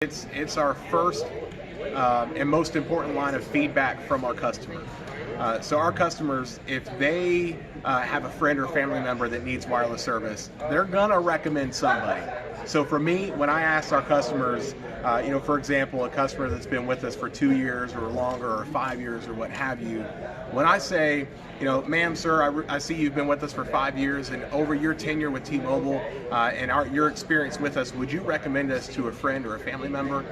It's our first and most important line of feedback from our customers. So our customers, if they have a friend or family member that needs wireless service, they're gonna recommend somebody. So for me, when I ask our customers, for example, a customer that's been with us for 2 years or longer or 5 years or what have you, when I say, ma'am, sir, I see you've been with us for 5 years, and over your tenure with T-Mobile and your experience with us, would you recommend us to a friend or a family member?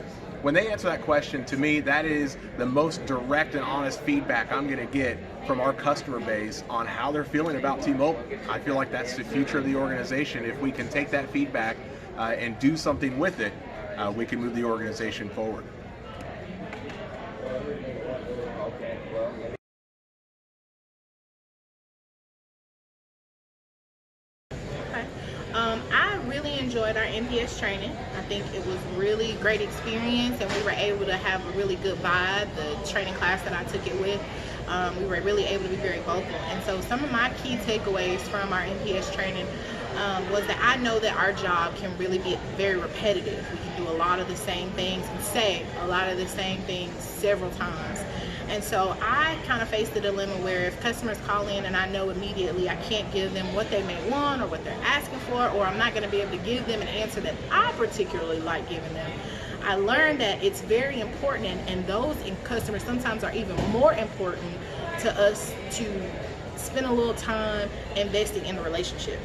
When they answer that question, to me, that is the most direct and honest feedback I'm going to get from our customer base on how they're feeling about T-Mobile. I feel like that's the future of the organization. If we can take that feedback and do something with it, we can move the organization forward. I really enjoyed our NPS training. I think it was really great experience, and we were able to have a really good vibe. The training class that I took it with, we were really able to be very vocal. And so some of my key takeaways from our NPS training was that I know that our job can really be very repetitive. We can do a lot of the same things and say a lot of the same things several times. And so I kind of faced the dilemma where if customers call in and I know immediately I can't give them what they may want or what they're asking for, or I'm not going to be able to give them an answer that I particularly like giving them, I learned that it's very important, and those customers sometimes are even more important to us to spend a little time investing in the relationship.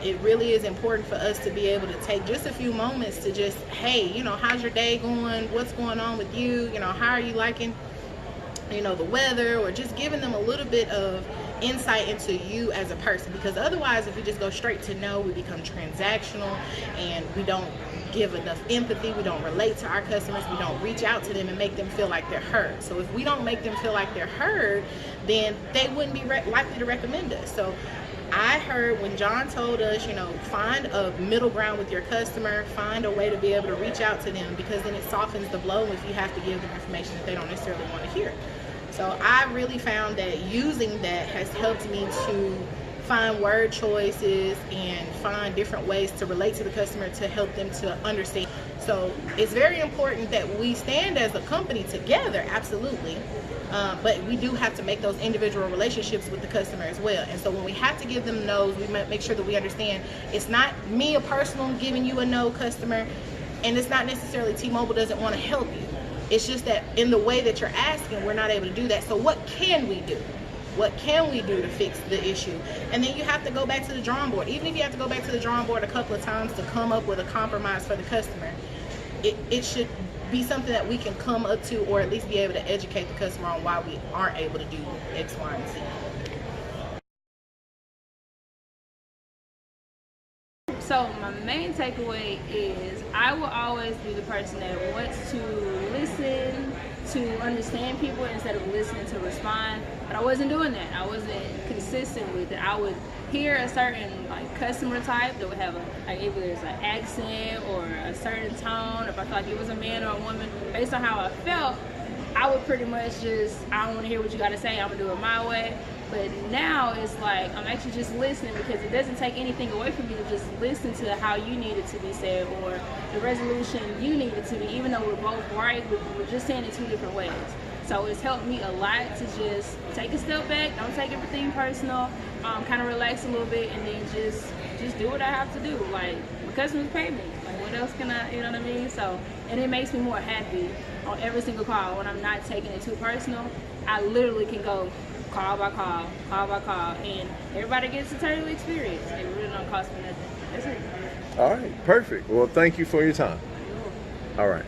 It really is important for us to be able to take just a few moments to just, hey, how's your day going? What's going on with you? How are you liking the weather, or just giving them a little bit of insight into you as a person. Because otherwise, if we just go straight to no, we become transactional and we don't give enough empathy, we don't relate to our customers, we don't reach out to them and make them feel like they're heard. So if we don't make them feel like they're heard, then they wouldn't be likely to recommend us. So I heard when John told us, find a middle ground with your customer, find a way to be able to reach out to them, because then it softens the blow if you have to give them information that they don't necessarily want to hear. So I really found that using that has helped me to find word choices and find different ways to relate to the customer to help them to understand. So it's very important that we stand as a company together, absolutely. But we do have to make those individual relationships with the customer as well. And so when we have to give them no's, we make sure that we understand it's not me, a personal, giving you a no customer, and it's not necessarily T-Mobile doesn't want to help you. It's just that in the way that you're asking, we're not able to do that. So what can we do? What can we do to fix the issue? And then you have to go back to the drawing board. Even if you have to go back to the drawing board a couple of times to come up with a compromise for the customer, it should be something that we can come up to, or at least be able to educate the customer on why we aren't able to do X, Y, and Z. So my main takeaway is I will always be the person that wants to listen, to understand people instead of listening to respond. But I wasn't doing that. I wasn't consistent with it. I would hear a certain customer type that would have either there's an accent or a certain tone. If I thought it was a man or a woman, based on how I felt, I would pretty much just, I don't want to hear what you got to say. I'm gonna do it my way. But now it's like I'm actually just listening, because it doesn't take anything away from you to just listen to how you need it to be said, or the resolution you need it to be, even though we're both right, we're just saying it 2 different ways. So it's helped me a lot to just take a step back, don't take everything personal, kind of relax a little bit, and then just do what I have to do. Like, my customers pay me. Like, what else can I, you know what I mean? So, and it makes me more happy on every single call when I'm not taking it too personal. I literally can go call by call, and everybody gets a total experience. It really don't cost me nothing. That's it. All right, perfect. Well, thank you for your time. All right.